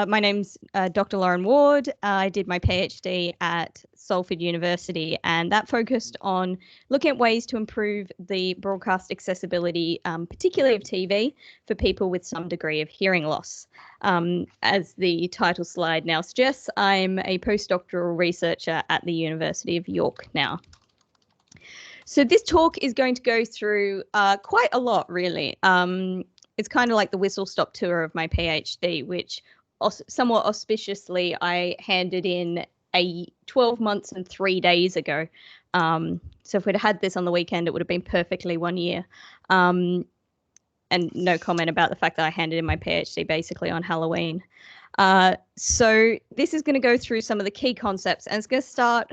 my name's Dr. Lauren Ward. I did my PhD at Salford University, and that focused on looking at ways to improve the broadcast accessibility, particularly of TV, for people with some degree of hearing loss. As the title slide now suggests, I'm a postdoctoral researcher at the University of York now. So this talk is going to go through quite a lot, really. It's kind of like the whistle-stop tour of my PhD, which somewhat auspiciously I handed in 12 months and 3 days ago. So if we'd had this on the weekend, it would have been perfectly 1 year. And no comment about the fact that I handed in my PhD basically on Halloween. So this is going to go through some of the key concepts, and it's going to start,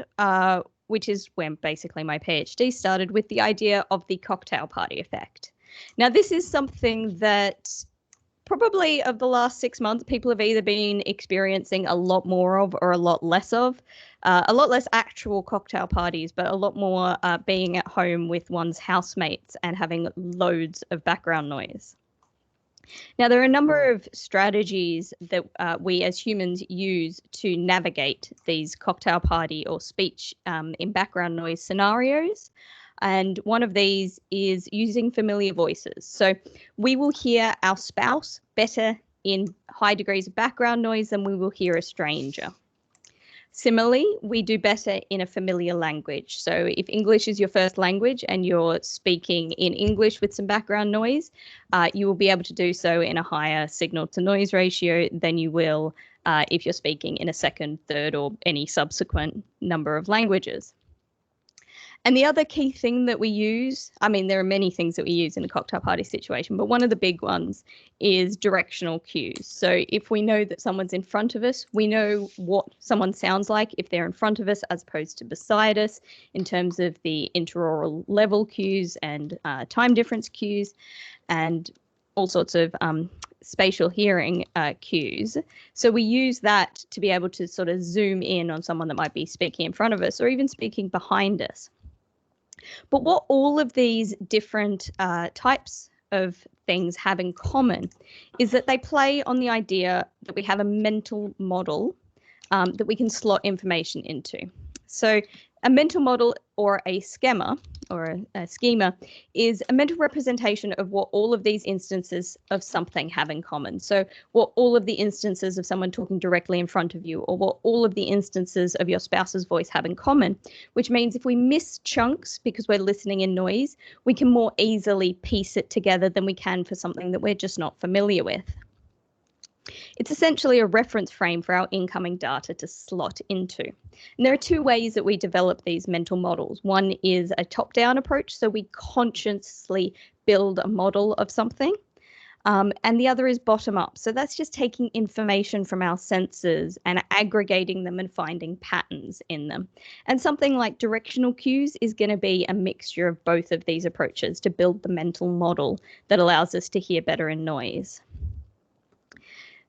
which is when basically my PhD started, with the idea of the cocktail party effect. Now, this is something that probably of the last 6 months, people have either been experiencing a lot more of or a lot less of. A lot less actual cocktail parties, but a lot more being at home with one's housemates and having loads of background noise. Now, there are a number of strategies that we as humans use to navigate these cocktail party or speech in background noise scenarios. And one of these is using familiar voices. So we will hear our spouse better in high degrees of background noise than we will hear a stranger. Similarly, we do better in a familiar language. So if English is your first language and you're speaking in English with some background noise, you will be able to do so in a higher signal to noise ratio than you will if you're speaking in a second, third, or any subsequent number of languages. And the other key thing that we use, I mean, there are many things that we use in a cocktail party situation, but one of the big ones is directional cues. So if we know that someone's in front of us, we know what someone sounds like if they're in front of us as opposed to beside us in terms of the interaural level cues and time difference cues and all sorts of spatial hearing cues. So we use that to be able to sort of zoom in on someone that might be speaking in front of us or even speaking behind us. But what all of these different types of things have in common is that they play on the idea that we have a mental model that we can slot information into. So a mental model or a schema or a schema is a mental representation of what all of these instances of something have in common. So what all of the instances of someone talking directly in front of you or what all of the instances of your spouse's voice have in common, which means if we miss chunks because we're listening in noise, we can more easily piece it together than we can for something that we're just not familiar with. It's essentially a reference frame for our incoming data to slot into. And there are two ways that we develop these mental models. One is a top-down approach, so we consciously build a model of something. And the other is bottom-up. So that's just taking information from our senses and aggregating them and finding patterns in them. And something like directional cues is going to be a mixture of both of these approaches to build the mental model that allows us to hear better in noise.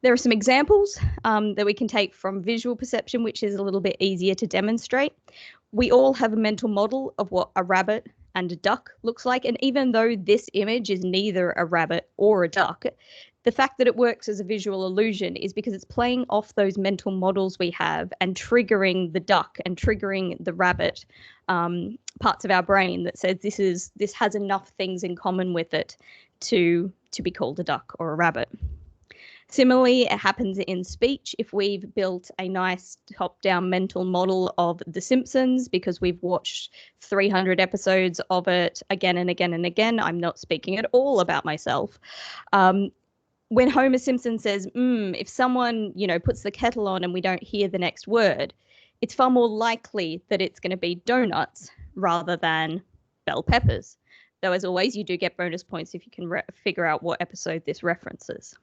There are some examples that we can take from visual perception, which is a little bit easier to demonstrate. We all have a mental model of what a rabbit and a duck looks like. And even though this image is neither a rabbit or a duck, the fact that it works as a visual illusion is because it's playing off those mental models we have and triggering the duck and triggering the rabbit parts of our brain that says this has enough things in common with it to be called a duck or a rabbit. Similarly, it happens in speech. If we've built a nice top-down mental model of The Simpsons because we've watched 300 episodes of it again and again and again, I'm not speaking at all about myself. When Homer Simpson says, if someone, puts the kettle on and we don't hear the next word, it's far more likely that it's going to be donuts rather than bell peppers. Though, as always, you do get bonus points if you can figure out what episode this references.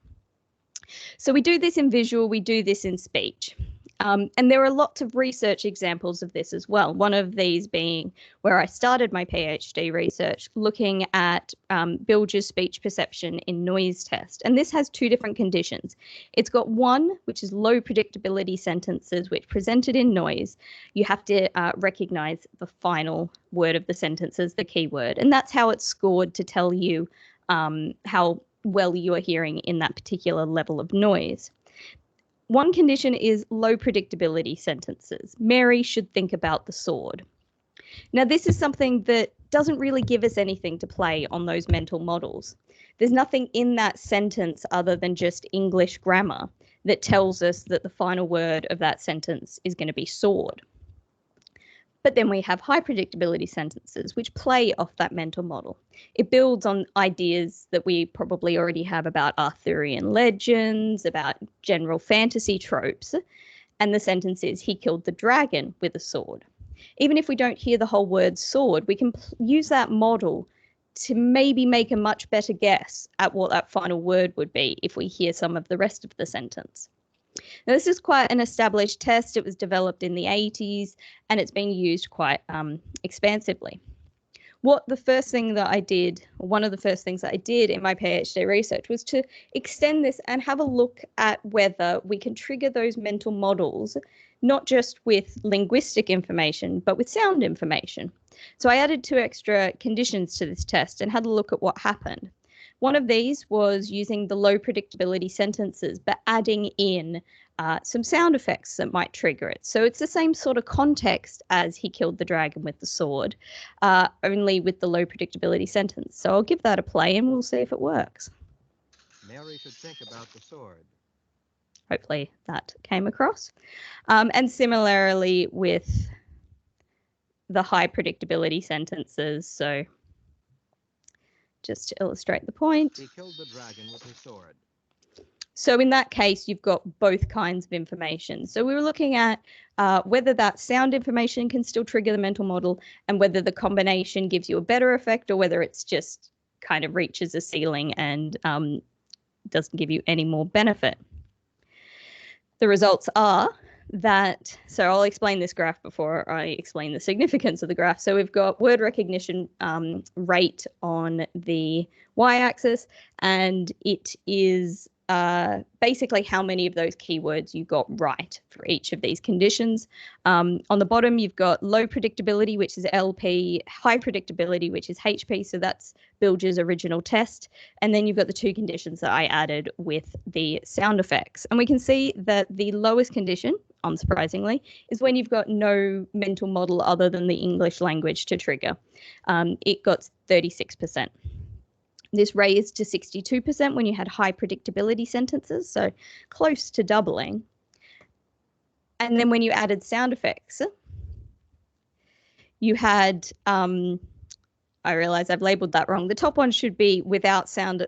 So we do this in visual, we do this in speech. And there are lots of research examples of this as well. One of these being where I started my PhD research, looking at Bilge's speech perception in noise test. And this has two different conditions. It's got one, which is low predictability sentences, which presented in noise, you have to recognize the final word of the sentence as the key word. And that's how it's scored to tell you how well you are hearing in that particular level of noise. one condition is low predictability sentences. Mary should think about the sword. Now, this is something that doesn't really give us anything to play on those mental models. There's nothing in that sentence other than just English grammar that tells us that the final word of that sentence is going to be sword. But then we have high predictability sentences, which play off that mental model. It builds on ideas that we probably already have about Arthurian legends, about general fantasy tropes. And the sentence is, he killed the dragon with a sword. Even if we don't hear the whole word sword, we can use that model to maybe make a much better guess at what that final word would be if we hear some of the rest of the sentence. Now, this is quite an established test. It was developed in the 80s, and it's being used quite expansively. One of the first things that I did in my PhD research was to extend this and have a look at whether we can trigger those mental models, not just with linguistic information, but with sound information. So I added 2 extra conditions to this test and had a look at what happened. One of these was using the low predictability sentences, but adding in some sound effects that might trigger it. So it's the same sort of context as he killed the dragon with the sword, only with the low predictability sentence. So I'll give that a play and we'll see if it works. Mary should think about the sword. Hopefully that came across. And similarly with the high predictability sentences. So just to illustrate the point. He killed the dragon with his sword. So in that case, you've got both kinds of information. So we were looking at whether that sound information can still trigger the mental model and whether the combination gives you a better effect or whether it's just kind of reaches a ceiling and doesn't give you any more benefit. The results are that, so I'll explain this graph before I explain the significance of the graph. So we've got word recognition rate on the y-axis, and it is basically how many of those keywords you got right for each of these conditions. On the bottom, you've got low predictability, which is LP, high predictability, which is HP. So that's Bilge's original test. And then you've got the 2 conditions that I added with the sound effects. And we can see that the lowest condition, unsurprisingly, is when you've got no mental model other than the English language to trigger. It got 36%. This raised to 62% when you had high predictability sentences, so close to doubling. And then when you added sound effects, you had, I realize I've labeled that wrong. The top one should be without sound,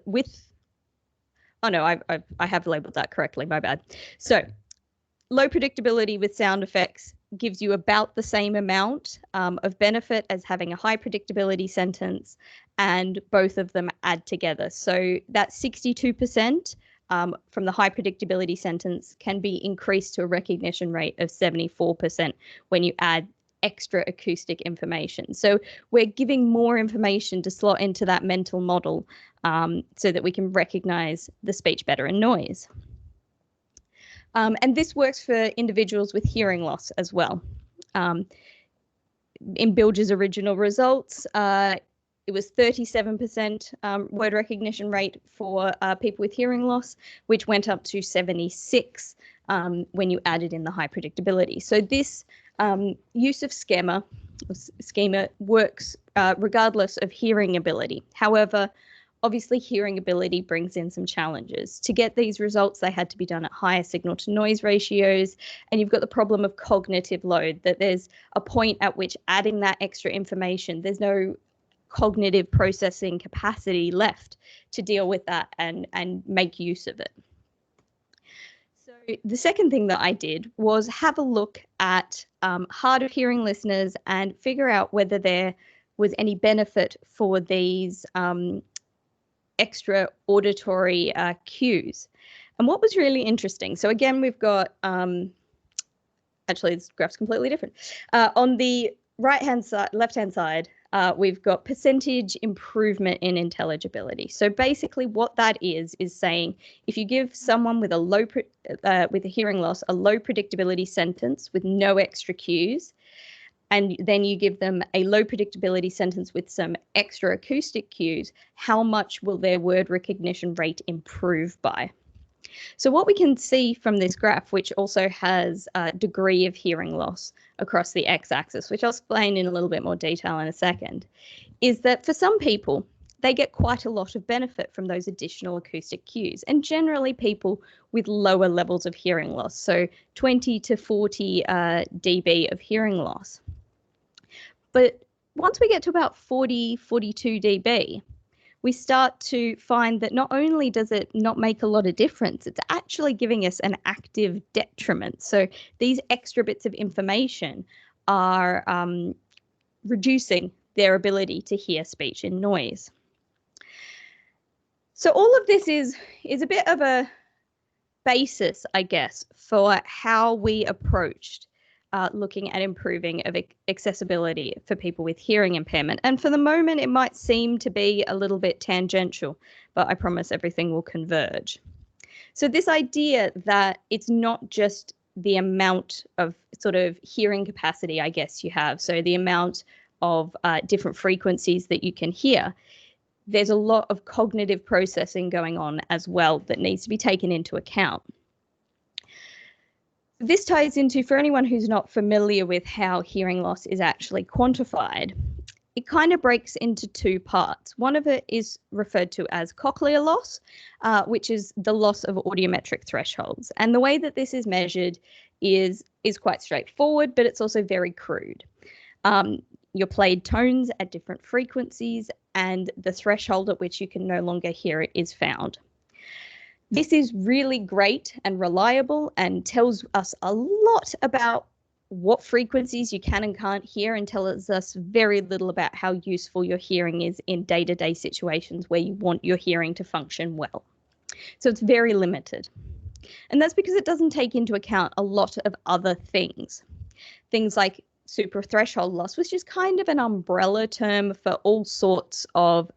oh no, I have labeled that correctly, my bad. So low predictability with sound effects gives you about the same amount of benefit as having a high predictability sentence, and both of them add together. So that 62% from the high predictability sentence can be increased to a recognition rate of 74% when you add extra acoustic information. So we're giving more information to slot into that mental model so that we can recognize the speech better in noise. And this works for individuals with hearing loss as well. In Bilge's original results, it was 37% word recognition rate for people with hearing loss, which went up to 76 when you added in the high predictability. So this use of schema works regardless of hearing ability. However, obviously, hearing ability brings in some challenges. To get these results, they had to be done at higher signal to noise ratios. And you've got the problem of cognitive load, that there's a point at which adding that extra information, there's no cognitive processing capacity left to deal with that and make use of it. So the second thing that I did was have a look at hard of hearing listeners and figure out whether there was any benefit for these extra auditory cues. And what was really interesting, so again, we've got, actually this graph's completely different. On the right-hand side, left-hand side, we've got percentage improvement in intelligibility. So basically what that is saying, if you give someone with a hearing loss, a low predictability sentence with no extra cues, and then you give them a low predictability sentence with some extra acoustic cues, how much will their word recognition rate improve by? So what we can see from this graph, which also has a degree of hearing loss across the x-axis, which I'll explain in a little bit more detail in a second, is that for some people, they get quite a lot of benefit from those additional acoustic cues, and generally people with lower levels of hearing loss, so 20 to 40 dB of hearing loss. But once we get to about 40, 42 dB, we start to find that not only does it not make a lot of difference, it's actually giving us an active detriment. So these extra bits of information are reducing their ability to hear speech in noise. So all of this is a bit of a basis, I guess, for how we approached looking at improving of accessibility for people with hearing impairment. And for the moment, it might seem to be a little bit tangential, but I promise everything will converge. So this idea that it's not just the amount of sort of hearing capacity, I guess, you have, so the amount of different frequencies that you can hear, there's a lot of cognitive processing going on as well that needs to be taken into account. This ties into, for anyone who's not familiar with how hearing loss is actually quantified, it kind of breaks into two parts. One of it is referred to as cochlear loss, which is the loss of audiometric thresholds. And the way that this is measured is quite straightforward, but it's also very crude. Your played tones at different frequencies and the threshold at which you can no longer hear it is found. This is really great and reliable and tells us a lot about what frequencies you can and can't hear, and tells us very little about how useful your hearing is in day-to-day situations where you want your hearing to function well. So it's very limited. And that's because it doesn't take into account a lot of other things. Things like suprathreshold loss, which is kind of an umbrella term for all sorts of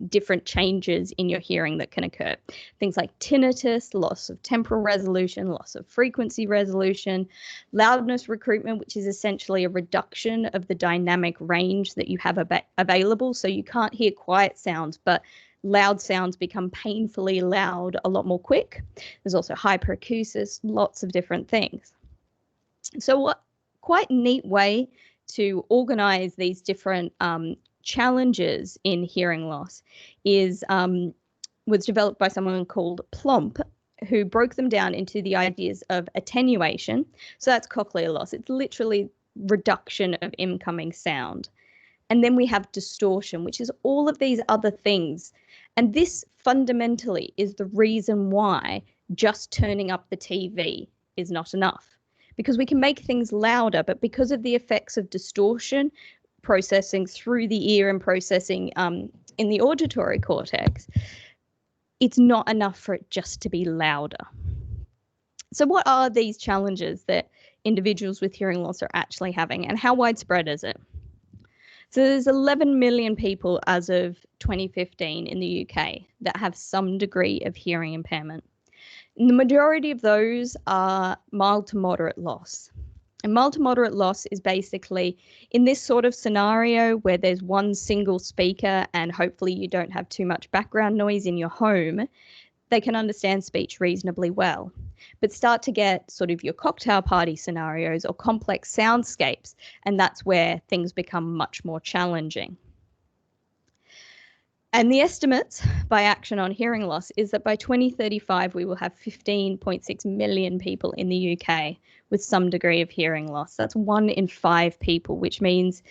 different changes in your hearing that can occur. Things like tinnitus, loss of temporal resolution, loss of frequency resolution, loudness recruitment, which is essentially a reduction of the dynamic range that you have available. So you can't hear quiet sounds, but loud sounds become painfully loud a lot more quick. There's also hyperacusis, lots of different things. So what quite neat way to organize these different challenges in hearing loss is was developed by someone called Plomp, who broke them down into the ideas of attenuation. So that's cochlear loss. It's literally reduction of incoming sound. And then we have distortion, which is all of these other things. And this fundamentally is the reason why just turning up the TV is not enough. Because we can make things louder, but because of the effects of distortion, processing through the ear and processing in the auditory cortex, it's not enough for it just to be louder. So what are these challenges that individuals with hearing loss are actually having, and how widespread is it? So there's 11 million people as of 2015 in the UK that have some degree of hearing impairment. And the majority of those are mild to moderate loss. And mild to moderate loss is basically in this sort of scenario where there's one single speaker and hopefully you don't have too much background noise in your home, they can understand speech reasonably well. But start to get sort of your cocktail party scenarios or complex soundscapes, and that's where things become much more challenging. And the estimates by Action on Hearing Loss is that by 2035, we will have 15.6 million people in the UK with some degree of hearing loss. That's 1 in 5 people, which means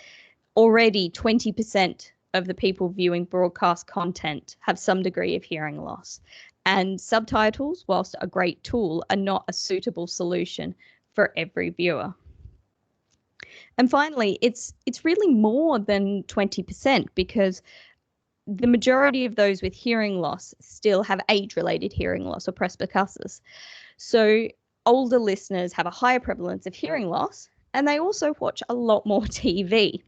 already 20% of the people viewing broadcast content have some degree of hearing loss. And subtitles, whilst a great tool, are not a suitable solution for every viewer. And finally, it's really more than 20% because the majority of those with hearing loss still have age-related hearing loss or presbycusis. So older listeners have a higher prevalence of hearing loss, and they also watch a lot more TV.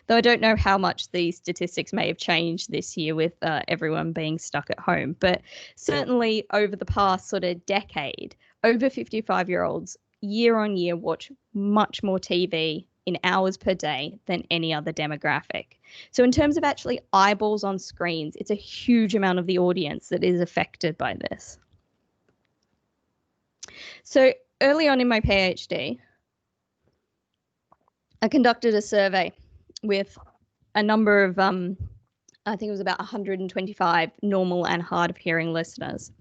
Though I don't know how much these statistics may have changed this year with everyone being stuck at home. But certainly over the past sort of decade, over 55-year-olds year on year watch much more TV in hours per day than any other demographic. So in terms of actually eyeballs on screens, it's a huge amount of the audience that is affected by this. So early on in my PhD, I conducted a survey with a number of, I think it was about 125 normal and hard of hearing listeners.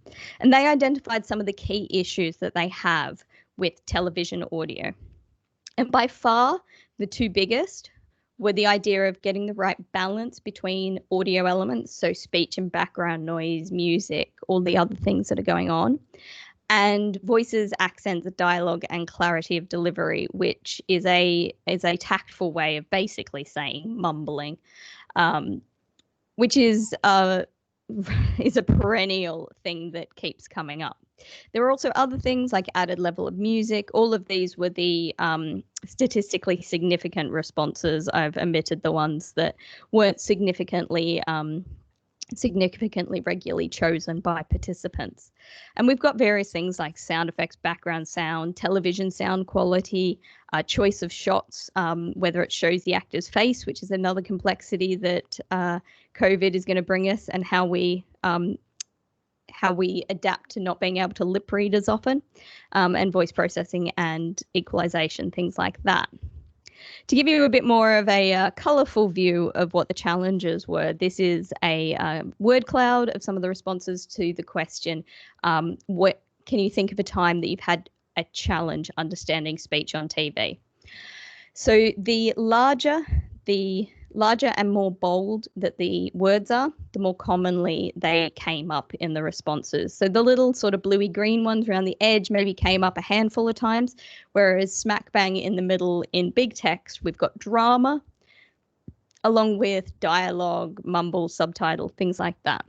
And they identified some of the key issues that they have with television audio. And by far, the two biggest were the idea of getting the right balance between audio elements, so speech and background noise, music, all the other things that are going on, and voices, accents, dialogue, and clarity of delivery, which is a tactful way of basically saying mumbling, which is a perennial thing that keeps coming up. There are also other things like added level of music. All of these were the statistically significant responses. I've omitted the ones that weren't significantly regularly chosen by participants. And we've got various things like sound effects, background sound, television sound quality, choice of shots, whether it shows the actor's face, which is another complexity that COVID is going to bring us, and how we adapt to not being able to lip read as often, and voice processing and equalization, things like that. To give you a bit more of a colourful view of what the challenges were, this is a word cloud of some of the responses to the question, what can you think of a time that you've had a challenge understanding speech on TV? So the larger and more bold that the words are, the more commonly they came up in the responses. So the little sort of bluey green ones around the edge maybe came up a handful of times, whereas smack bang in the middle in big text, we've got drama, along with dialogue, mumble, subtitle, things like that.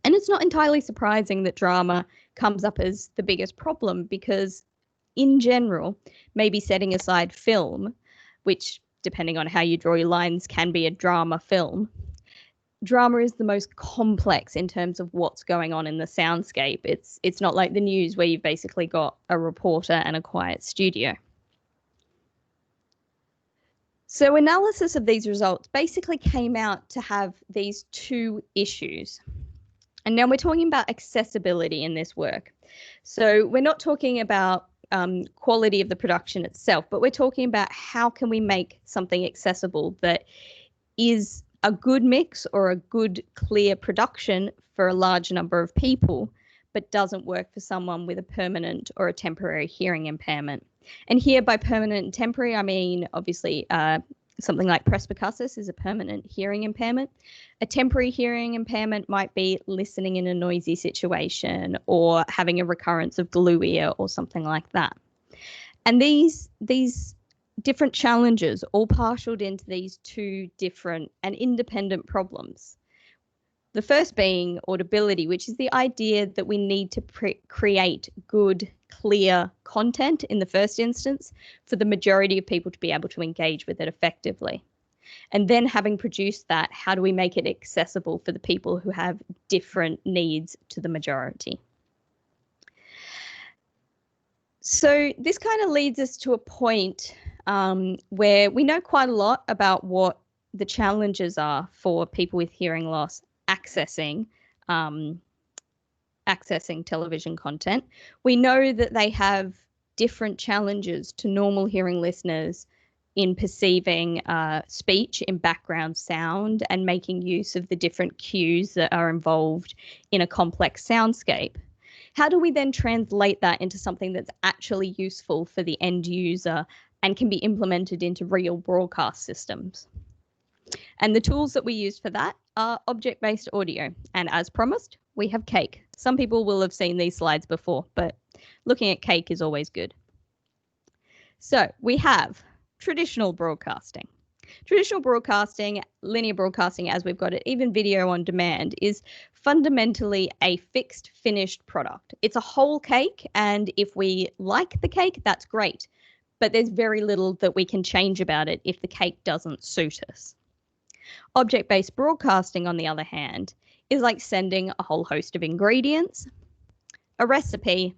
And it's not entirely surprising that drama comes up as the biggest problem, because in general, maybe setting aside film, which depending on how you draw your lines can be a drama film, drama is the most complex in terms of what's going on in the soundscape. It's not like the news where you've basically got a reporter and a quiet studio. So analysis of these results basically came out to have these two issues. And now we're talking about accessibility in this work. So we're not talking about quality of the production itself, but we're talking about how can we make something accessible that is a good mix or a good, clear production for a large number of people, but doesn't work for someone with a permanent or a temporary hearing impairment. And here by permanent and temporary, I mean, obviously, something like presbycusis is a permanent hearing impairment. A temporary hearing impairment might be listening in a noisy situation or having a recurrence of glue ear or something like that. And these different challenges all parceled into these two different and independent problems. The first being audibility, which is the idea that we need to create good, clear content in the first instance for the majority of people to be able to engage with it effectively. And then having produced that, how do we make it accessible for the people who have different needs to the majority? So this kind of leads us to a point where we know quite a lot about what the challenges are for people with hearing loss accessing television content. We know that they have different challenges to normal hearing listeners in perceiving speech in background sound and making use of the different cues that are involved in a complex soundscape. How do we then translate that into something that's actually useful for the end user and can be implemented into real broadcast systems? And the tools that we use for that are object-based audio. And as promised, we have cake. Some people will have seen these slides before, but looking at cake is always good. So we have traditional broadcasting. Traditional broadcasting, linear broadcasting as we've got it, even video on demand, is fundamentally a fixed, finished product. It's a whole cake, and if we like the cake, that's great. But there's very little that we can change about it if the cake doesn't suit us. Object-based broadcasting, on the other hand, is like sending a whole host of ingredients, a recipe,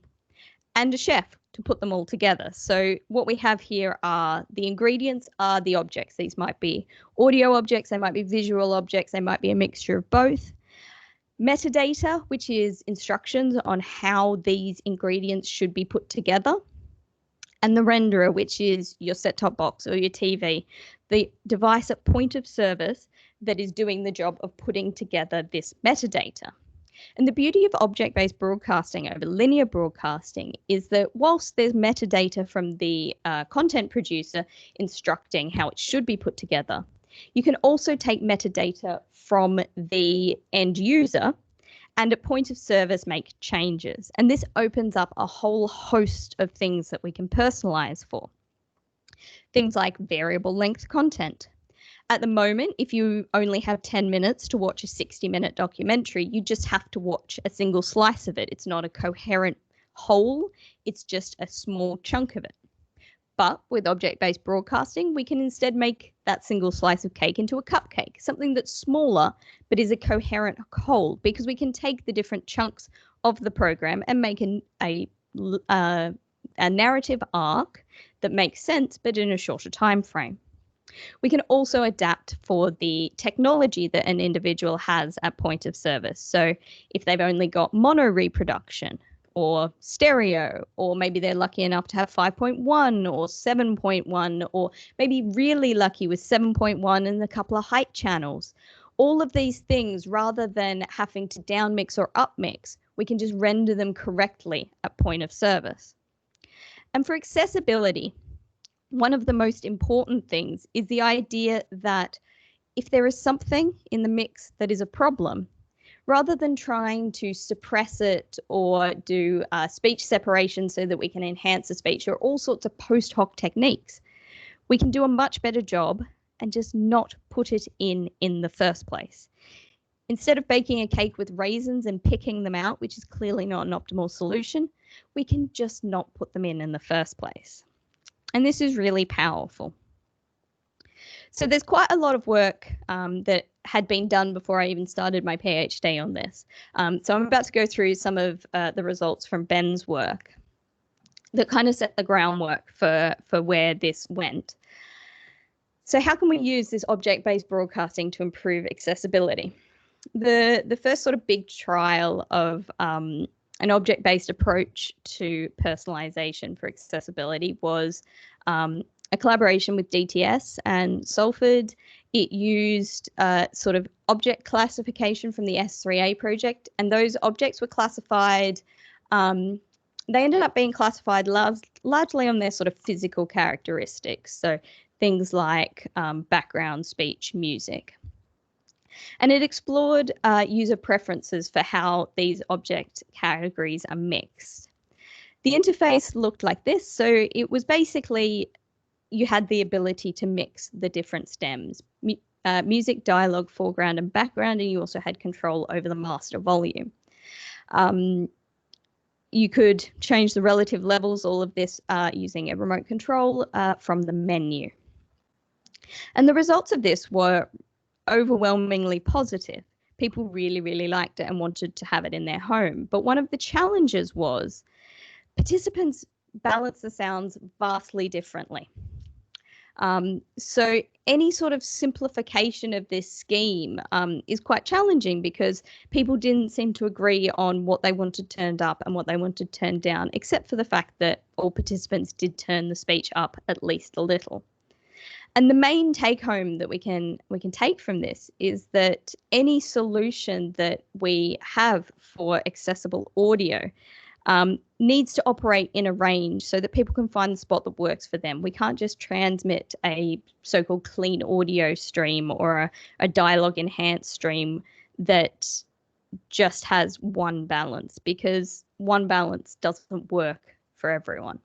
and a chef to put them all together. So what we have here are the ingredients are the objects. These might be audio objects, they might be visual objects, they might be a mixture of both. Metadata, which is instructions on how these ingredients should be put together. And the renderer, which is your set-top box or your TV, the device at point of service that is doing the job of putting together this metadata. And the beauty of object-based broadcasting over linear broadcasting is that whilst there's metadata from the content producer instructing how it should be put together, you can also take metadata from the end user and at point of service make changes. And this opens up a whole host of things that we can personalize for. Things like variable length content. At the moment, if you only have 10 minutes to watch a 60-minute documentary, you just have to watch a single slice of it. It's not a coherent whole, it's just a small chunk of it. But with object-based broadcasting, we can instead make that single slice of cake into a cupcake, something that's smaller but is a coherent whole, because we can take the different chunks of the program and make a narrative arc that makes sense but in a shorter time frame. We can also adapt for the technology that an individual has at point of service. So if they've only got mono reproduction or stereo, or maybe they're lucky enough to have 5.1 or 7.1, or maybe really lucky with 7.1 and a couple of height channels. All of these things, rather than having to downmix or upmix, we can just render them correctly at point of service. And for accessibility, one of the most important things is the idea that if there is something in the mix that is a problem, rather than trying to suppress it or do speech separation so that we can enhance the speech or all sorts of post hoc techniques, we can do a much better job and just not put it in the first place. Instead of baking a cake with raisins and picking them out, which is clearly not an optimal solution, we can just not put them in the first place. And this is really powerful. So there's quite a lot of work that had been done before I even started my PhD on this. So I'm about to go through some of the results from Ben's work that kind of set the groundwork for where this went. So how can we use this object-based broadcasting to improve accessibility? The first sort of big trial of an object-based approach to personalisation for accessibility was a collaboration with DTS and Salford. It used sort of object classification from the S3A project, and those objects were classified, they ended up being classified largely on their sort of physical characteristics, so things like background, speech, music. And it explored user preferences for how these object categories are mixed. The interface looked like this. So it was basically, you had the ability to mix the different stems, music, dialogue, foreground and background, and you also had control over the master volume. You could change the relative levels, all of this using a remote control from the menu. And the results of this were overwhelmingly positive. People really, really liked it and wanted to have it in their home. But one of the challenges was participants balance the sounds vastly differently. So any sort of simplification of this scheme is quite challenging because people didn't seem to agree on what they wanted turned up and what they wanted turned down, except for the fact that all participants did turn the speech up at least a little. And the main take home that we can take from this is that any solution that we have for accessible audio needs to operate in a range so that people can find the spot that works for them. We can't just transmit a so-called clean audio stream or a dialogue enhanced stream that just has one balance, because one balance doesn't work for everyone.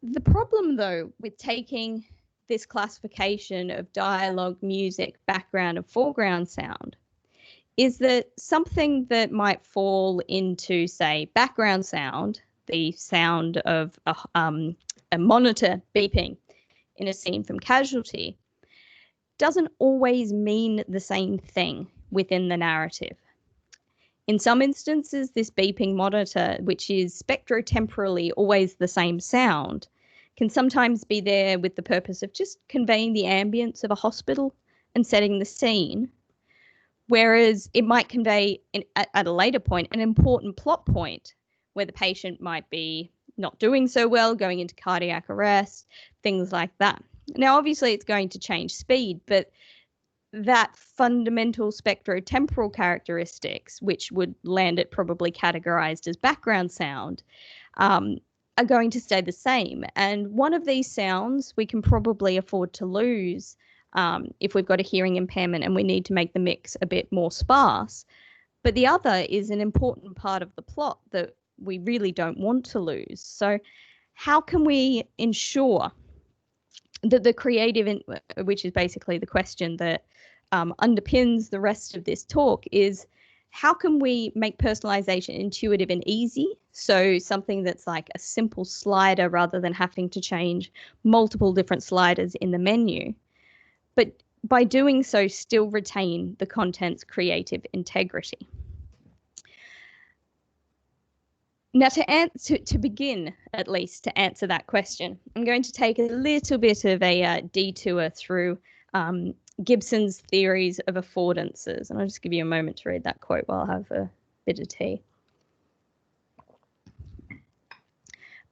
The problem, though, with taking this classification of dialogue, music, background, and foreground sound is that something that might fall into, say, background sound, the sound of a monitor beeping in a scene from Casualty, doesn't always mean the same thing within the narrative. In some instances, this beeping monitor, which is spectrotemporally always the same sound, can sometimes be there with the purpose of just conveying the ambience of a hospital and setting the scene. Whereas it might convey at a later point an important plot point where the patient might be not doing so well, going into cardiac arrest, things like that. Now, obviously, it's going to change speed, but that fundamental spectrotemporal characteristics, which would land it probably categorized as background sound, are going to stay the same. And one of these sounds we can probably afford to lose if we've got a hearing impairment and we need to make the mix a bit more sparse. But the other is an important part of the plot that we really don't want to lose. So how can we ensure that the creative, which is basically the question that underpins the rest of this talk, is how can we make personalization intuitive and easy? So something that's like a simple slider rather than having to change multiple different sliders in the menu. But by doing so, still retain the content's creative integrity. Now, to begin, at least, to answer that question, I'm going to take a little bit of a detour through Gibson's theories of affordances. And I'll just give you a moment to read that quote while I have a bit of tea.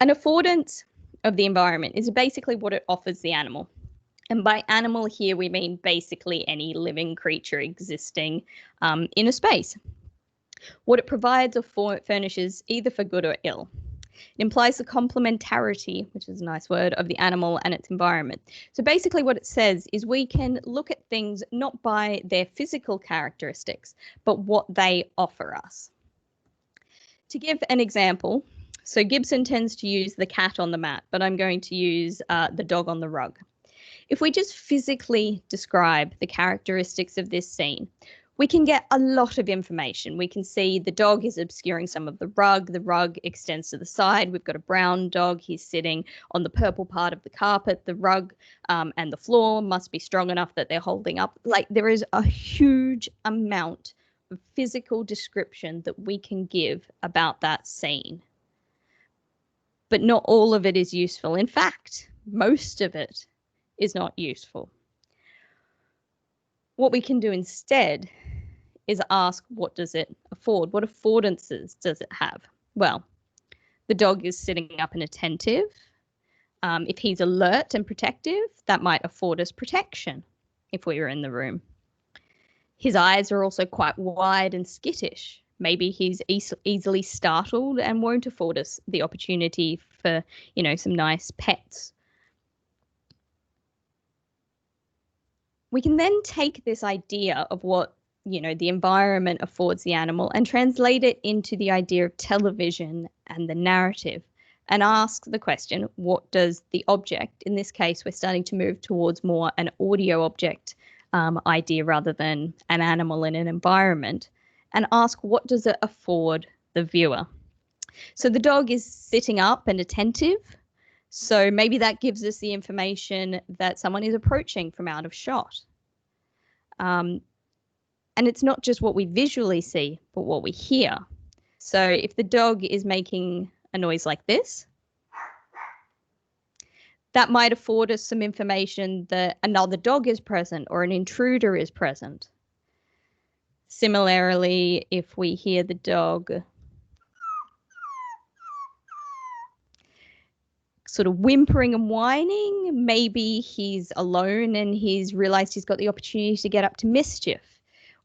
An affordance of the environment is basically what it offers the animal. And by animal here, we mean basically any living creature existing in a space. What it provides or furnishes, either for good or ill. It implies the complementarity, which is a nice word, of the animal and its environment. So basically what it says is we can look at things not by their physical characteristics, but what they offer us. To give an example, so Gibson tends to use the cat on the mat, but I'm going to use the dog on the rug. If we just physically describe the characteristics of this scene, we can get a lot of information. We can see the dog is obscuring some of the rug extends to the side. We've got a brown dog. He's sitting on the purple part of the carpet. The rug and the floor must be strong enough that they're holding up. Like, there is a huge amount of physical description that we can give about that scene. But not all of it is useful. In fact, most of it is not useful. What we can do instead is ask, what does it afford? What affordances does it have? Well, the dog is sitting up and attentive. If he's alert and protective, that might afford us protection if we were in the room. His eyes are also quite wide and skittish. Maybe he's easily startled and won't afford us the opportunity for, some nice pets. We can then take this idea of what, the environment affords the animal and translate it into the idea of television and the narrative and ask the question, what does the object, in this case, we're starting to move towards more an audio object idea rather than an animal in an environment, and ask, what does it afford the viewer? So the dog is sitting up and attentive. So maybe that gives us the information that someone is approaching from out of shot. And it's not just what we visually see, but what we hear. So if the dog is making a noise like this, that might afford us some information that another dog is present or an intruder is present. Similarly, if we hear the dog sort of whimpering and whining, maybe he's alone and he's realized he's got the opportunity to get up to mischief.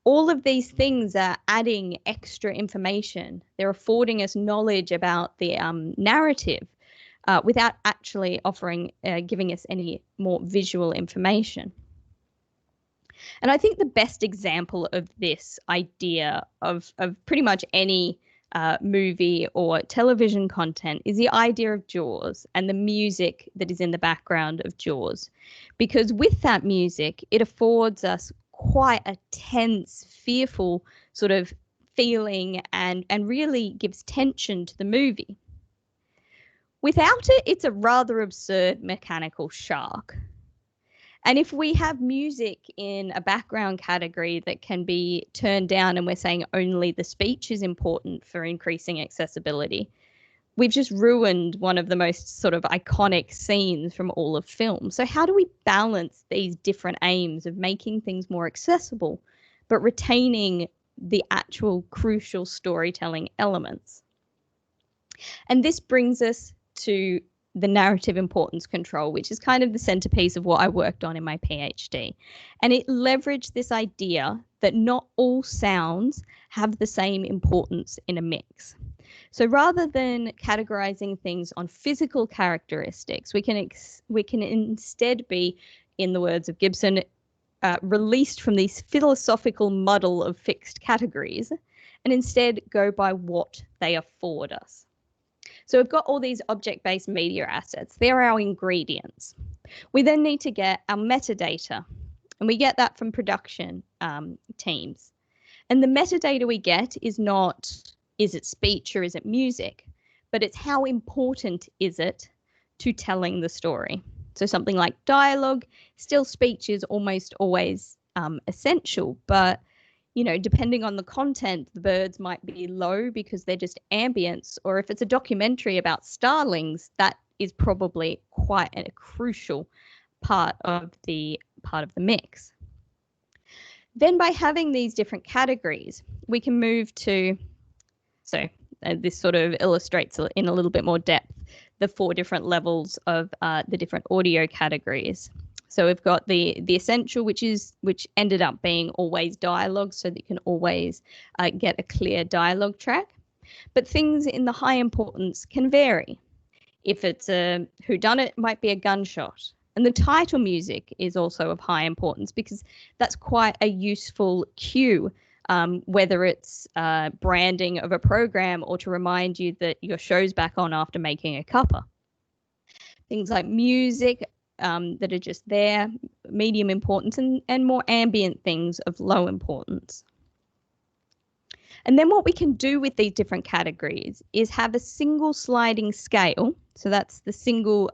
All of these things are adding extra information. They're affording us knowledge about the narrative without actually giving us any more visual information. And I think the best example of this idea of pretty much any movie or television content is the idea of Jaws and the music that is in the background of Jaws. Because with that music, it affords us quite a tense, fearful sort of feeling and really gives tension to the movie. Without it, it's a rather absurd mechanical shark. And if we have music in a background category that can be turned down and we're saying only the speech is important for increasing accessibility, we've just ruined one of the most sort of iconic scenes from all of film. So how do we balance these different aims of making things more accessible, but retaining the actual crucial storytelling elements. And this brings us to the narrative importance control, which is kind of the centerpiece of what I worked on in my PhD. And it leveraged this idea that not all sounds have the same importance in a mix. So rather than categorizing things on physical characteristics, we can instead be, in the words of Gibson, released from this philosophical muddle of fixed categories and instead go by what they afford us. So we've got all these object-based media assets. They're our ingredients. We then need to get our metadata, and we get that from production teams. And the metadata we get is not, is it speech or is it music, but it's how important is it to telling the story. So something like dialogue, still speech is almost always essential, but depending on the content, the birds might be low because they're just ambience, or if it's a documentary about starlings, that is probably quite a crucial part of the mix. Then by having these different categories, we can move to, this sort of illustrates in a little bit more depth the 4 different levels of the different audio categories. So we've got the essential, which ended up being always dialogue, so that you can always get a clear dialogue track. But things in the high importance can vary. If it's a whodunit, it might be a gunshot. And the title music is also of high importance because that's quite a useful cue, whether it's branding of a program or to remind you that your show's back on after making a cuppa. Things like music that are just there, medium importance, and more ambient things of low importance. And then what we can do with these different categories is have a single sliding scale. So that's the single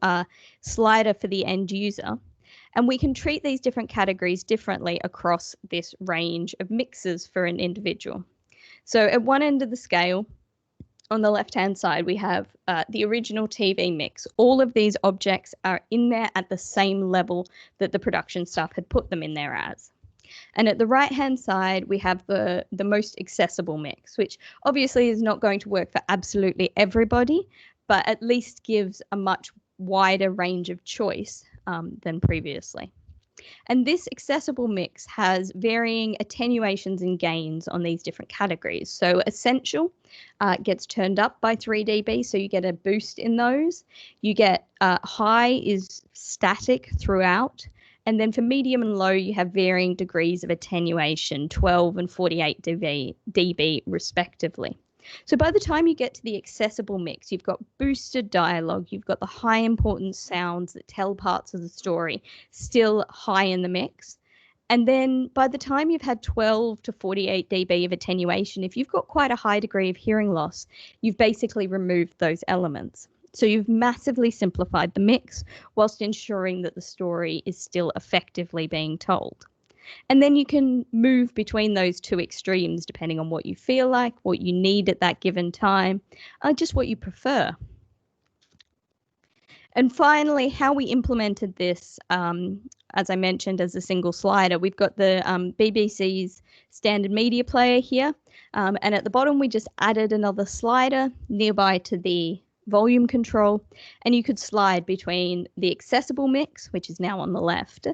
slider for the end user. And we can treat these different categories differently across this range of mixes for an individual. So at one end of the scale, on the left-hand side, we have the original TV mix. All of these objects are in there at the same level that the production staff had put them in there as. And at the right-hand side, we have the most accessible mix, which obviously is not going to work for absolutely everybody, but at least gives a much wider range of choice than previously. And this accessible mix has varying attenuations and gains on these different categories. So essential gets turned up by 3 dB, so you get a boost in those. You get high is static throughout. And then for medium and low, you have varying degrees of attenuation, 12 and 48 dB respectively. So by the time you get to the accessible mix, you've got boosted dialogue, you've got the high importance sounds that tell parts of the story still high in the mix. And then by the time you've had 12 to 48 dB of attenuation, if you've got quite a high degree of hearing loss, you've basically removed those elements. So you've massively simplified the mix whilst ensuring that the story is still effectively being told. And then you can move between those two extremes depending on what you feel like, what you need at that given time, just what you prefer. And finally, how we implemented this, as I mentioned, as a single slider, we've got the BBC's standard media player here. And at the bottom, we just added another slider nearby to the volume control, and you could slide between the accessible mix, which is now on the left,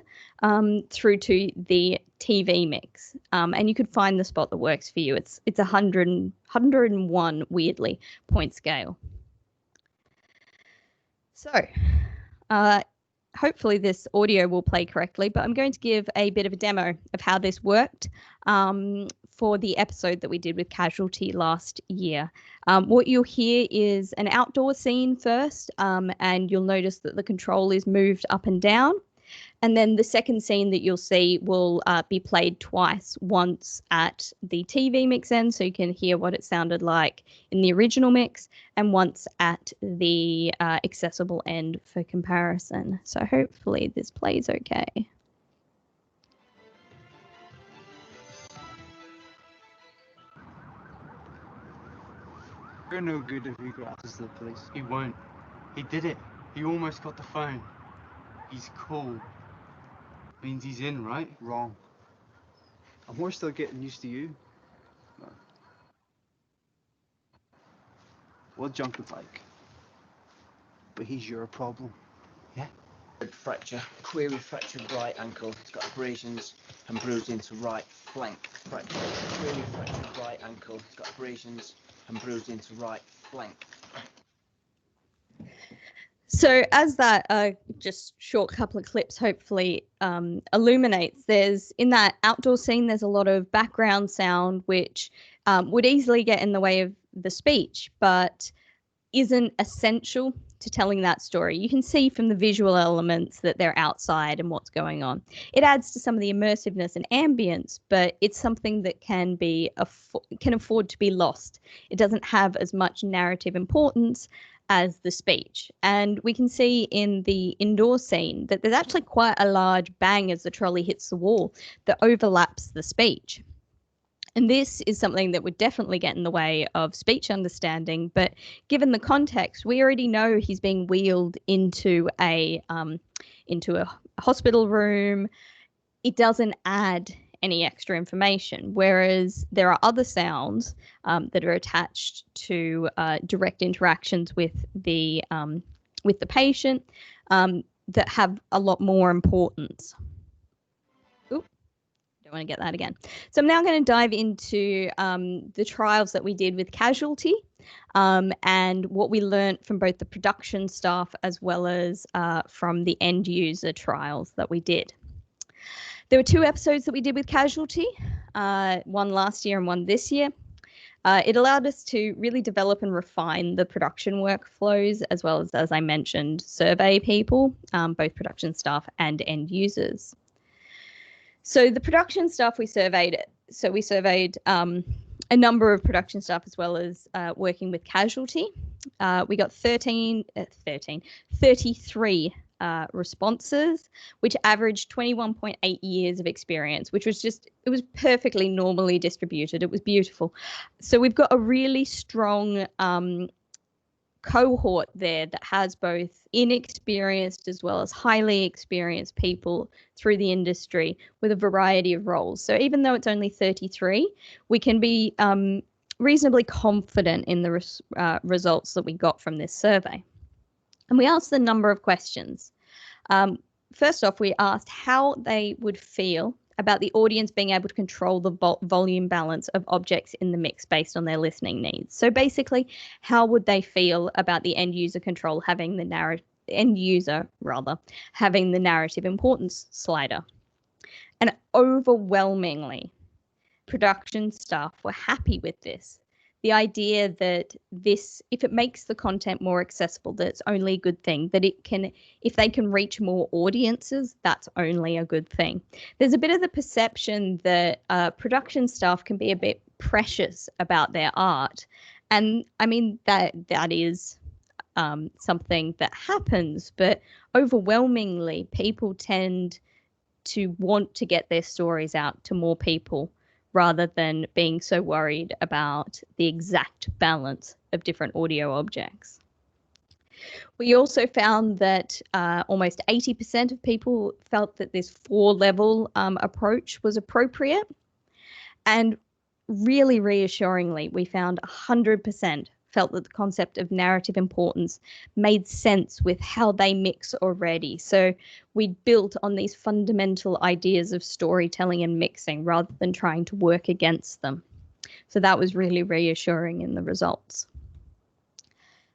through to the TV mix, and you could find the spot that works for you. It's 101 weirdly point scale. So hopefully this audio will play correctly, but I'm going to give a bit of a demo of how this worked for the episode that we did with Casualty last year. What you'll hear is an outdoor scene first, and you'll notice that the control is moved up and down. And then the second scene that you'll see will be played twice, once at the TV mix end, so you can hear what it sounded like in the original mix, and once at the accessible end for comparison. So hopefully this plays okay. You're no good if he grabs the police. He won't. He did it. He almost got the phone. He's cool. Means he's in, right? Wrong. And we're still getting used to you. What junk would like? But he's your problem. Yeah. Fracture, query fracture right ankle. It's got abrasions and bruising to right flank. Fracture, query fracture right ankle. It's got abrasions and bruising to right flank. So as that just short couple of clips hopefully illuminates, there's in that outdoor scene, there's a lot of background sound which would easily get in the way of the speech, but isn't essential to telling that story. You can see from the visual elements that they're outside and what's going on. It adds to some of the immersiveness and ambience, but it's something that can afford to be lost. It doesn't have as much narrative importance as the speech. And we can see in the indoor scene that there's actually quite a large bang as the trolley hits the wall that overlaps the speech. And this is something that would definitely get in the way of speech understanding. But given the context, we already know he's being wheeled into a hospital room. It doesn't add any extra information, whereas there are other sounds that are attached to direct interactions with the patient that have a lot more importance. Don't want to get that again. So I'm now going to dive into the trials that we did with Casualty and what we learned from both the production staff as well as from the end user trials that we did. There were 2 episodes that we did with Casualty, one last year and one this year. It allowed us to really develop and refine the production workflows as well as I mentioned, survey people, both production staff and end users. So the production staff we surveyed, a number of production staff as well as working with Casualty. We got 33 responses, which averaged 21.8 years of experience, which was it was perfectly normally distributed. It was beautiful. So we've got a really strong cohort there that has both inexperienced as well as highly experienced people through the industry with a variety of roles. So even though it's only 33, we can be reasonably confident in the results that we got from this survey. And we asked a number of questions. First off, we asked how they would feel about the audience being able to control the volume balance of objects in the mix based on their listening needs. So basically, how would they feel about the end user control having the having the narrative importance slider? And overwhelmingly, production staff were happy with this. The idea that this, if it makes the content more accessible, that it's only a good thing, that it can, if they can reach more audiences, that's only a good thing. There's a bit of the perception that production staff can be a bit precious about their art. And I mean, that is something that happens, but overwhelmingly people tend to want to get their stories out to more people, rather than being so worried about the exact balance of different audio objects. We also found that almost 80% of people felt that this 4-level approach was appropriate. And really reassuringly, we found 100% felt that the concept of narrative importance made sense with how they mix already. So we built on these fundamental ideas of storytelling and mixing rather than trying to work against them. So that was really reassuring in the results.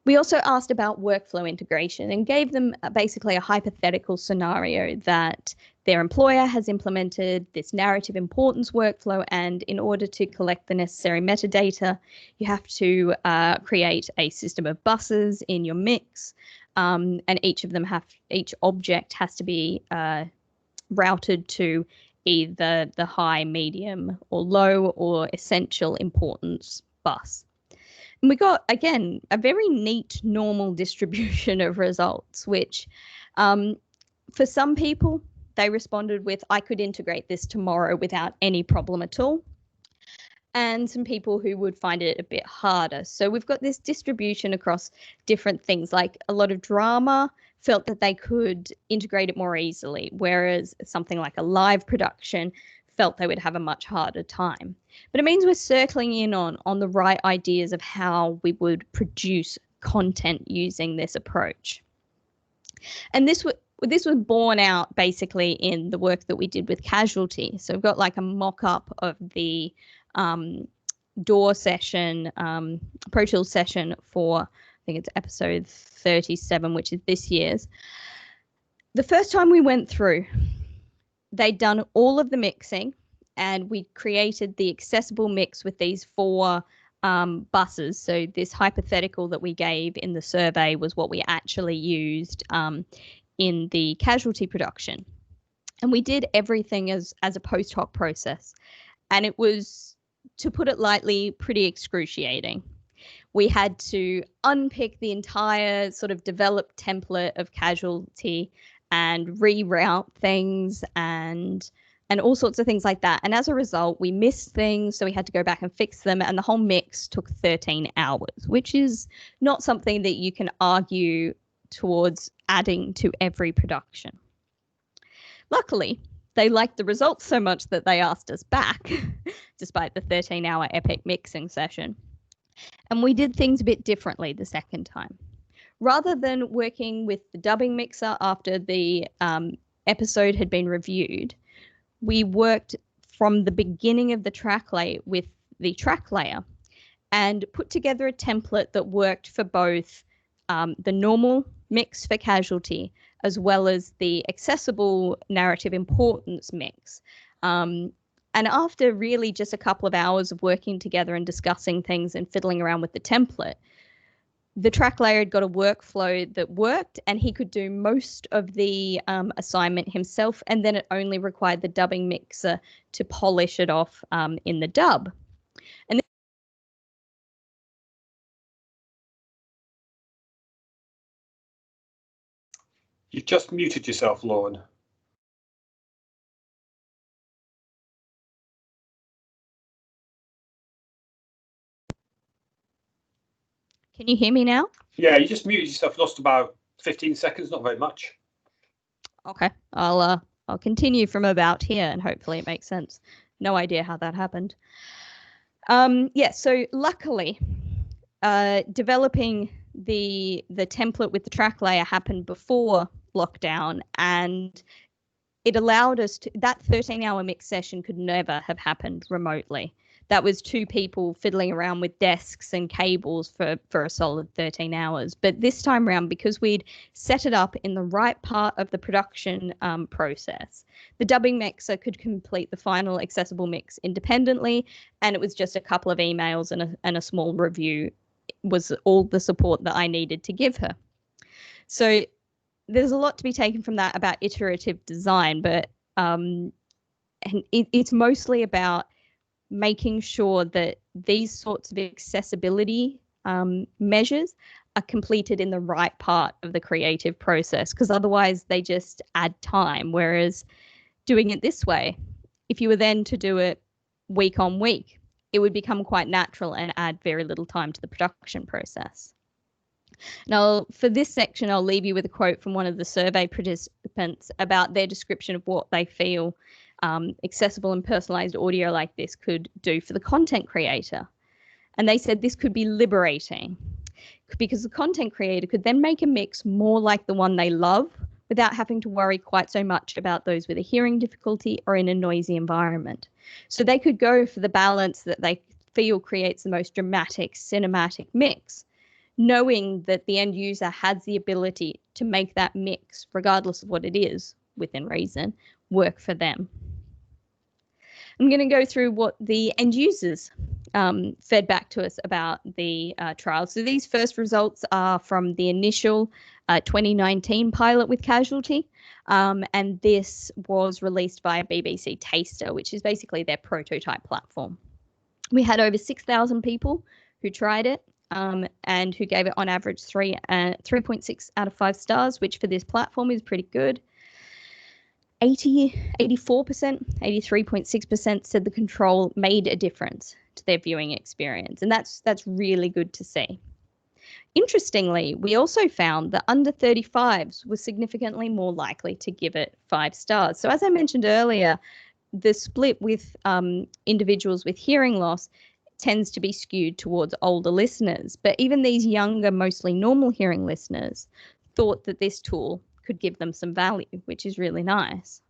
We also asked about workflow integration and gave them basically a hypothetical scenario that their employer has implemented this narrative importance workflow, and in order to collect the necessary metadata, you have to create a system of buses in your mix, and each object has to be routed to either the high, medium, or low or essential importance bus. And we got, again, a very neat normal distribution of results, which for some people, they responded with, I could integrate this tomorrow without any problem at all. And some people who would find it a bit harder. So we've got this distribution across different things, like a lot of drama felt that they could integrate it more easily, whereas something like a live production felt they would have a much harder time. But it means we're circling in on the right ideas of how we would produce content using this approach. And this was borne out basically in the work that we did with Casualty. So we've got like a mock-up of the DAW session, Pro Tools session for, I think it's episode 37, which is this year's. The first time we went through, they'd done all of the mixing, and we created the accessible mix with these 4 buses. So this hypothetical that we gave in the survey was what we actually used in the Casualty production. And we did everything as a post hoc process. And it was, to put it lightly, pretty excruciating. We had to unpick the entire sort of developed template of Casualty and reroute things and all sorts of things like that. And as a result, we missed things, so we had to go back and fix them. And the whole mix took 13 hours, which is not something that you can argue towards adding to every production. Luckily, they liked the results so much that they asked us back, despite the 13-hour epic mixing session. And we did things a bit differently the second time. Rather than working with the dubbing mixer after the episode had been reviewed, we worked from the beginning of the track layer with the track layer and put together a template that worked for both the normal mix for Casualty as well as the accessible narrative importance mix. And after really just a couple of hours of working together and discussing things and fiddling around with the template, the track layer had got a workflow that worked, and he could do most of the assignment himself, and then it only required the dubbing mixer to polish it off in the dub. And You've just muted yourself, Lauren. Can you hear me now? Yeah, you just muted yourself, lost about 15 seconds, not very much. Okay, I'll continue from about here, and hopefully it makes sense. No idea how that happened. Yeah, so luckily, developing the template with the track layer happened before lockdown, and it allowed us to, that 13-hour mix session could never have happened remotely. That was 2 people fiddling around with desks and cables for a solid 13 hours. But this time around, because we'd set it up in the right part of the production process, the dubbing mixer could complete the final accessible mix independently, and it was just a couple of emails and a small review was all the support that I needed to give her. So there's a lot to be taken from that about iterative design, but it's mostly about making sure that these sorts of accessibility measures are completed in the right part of the creative process, because otherwise they just add time. Whereas doing it this way, if you were then to do it week on week, it would become quite natural and add very little time to the production process. Now, for this section, I'll leave you with a quote from one of the survey participants about their description of what they feel accessible and personalized audio like this could do for the content creator. And they said this could be liberating because the content creator could then make a mix more like the one they love without having to worry quite so much about those with a hearing difficulty or in a noisy environment. So they could go for the balance that they feel creates the most dramatic, cinematic mix, knowing that the end user has the ability to make that mix, regardless of what it is, within reason, work for them. I'm going to go through what the end users fed back to us about the trial. So these first results are from the initial 2019 pilot with Casualty, and this was released by BBC Taster, which is basically their prototype platform. We had over 6,000 people who tried it and who gave it on average 3.6 out of 5 stars, which for this platform is pretty good. 83.6% said the control made a difference to their viewing experience, and that's really good to see. Interestingly, we also found that under 35s were significantly more likely to give it 5 stars. So as I mentioned earlier, the split with individuals with hearing loss tends to be skewed towards older listeners. But even these younger, mostly normal hearing listeners thought that this tool could give them some value, which is really nice.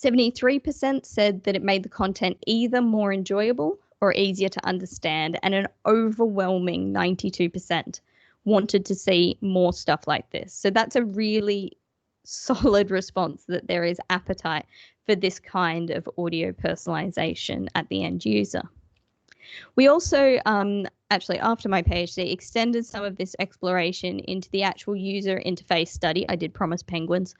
73% said that it made the content either more enjoyable or easier to understand, and an overwhelming 92% wanted to see more stuff like this. So that's a really solid response that there is appetite for this kind of audio personalization at the end user. We also, actually, after my PhD, extended some of this exploration into the actual user interface study. I did promise penguins.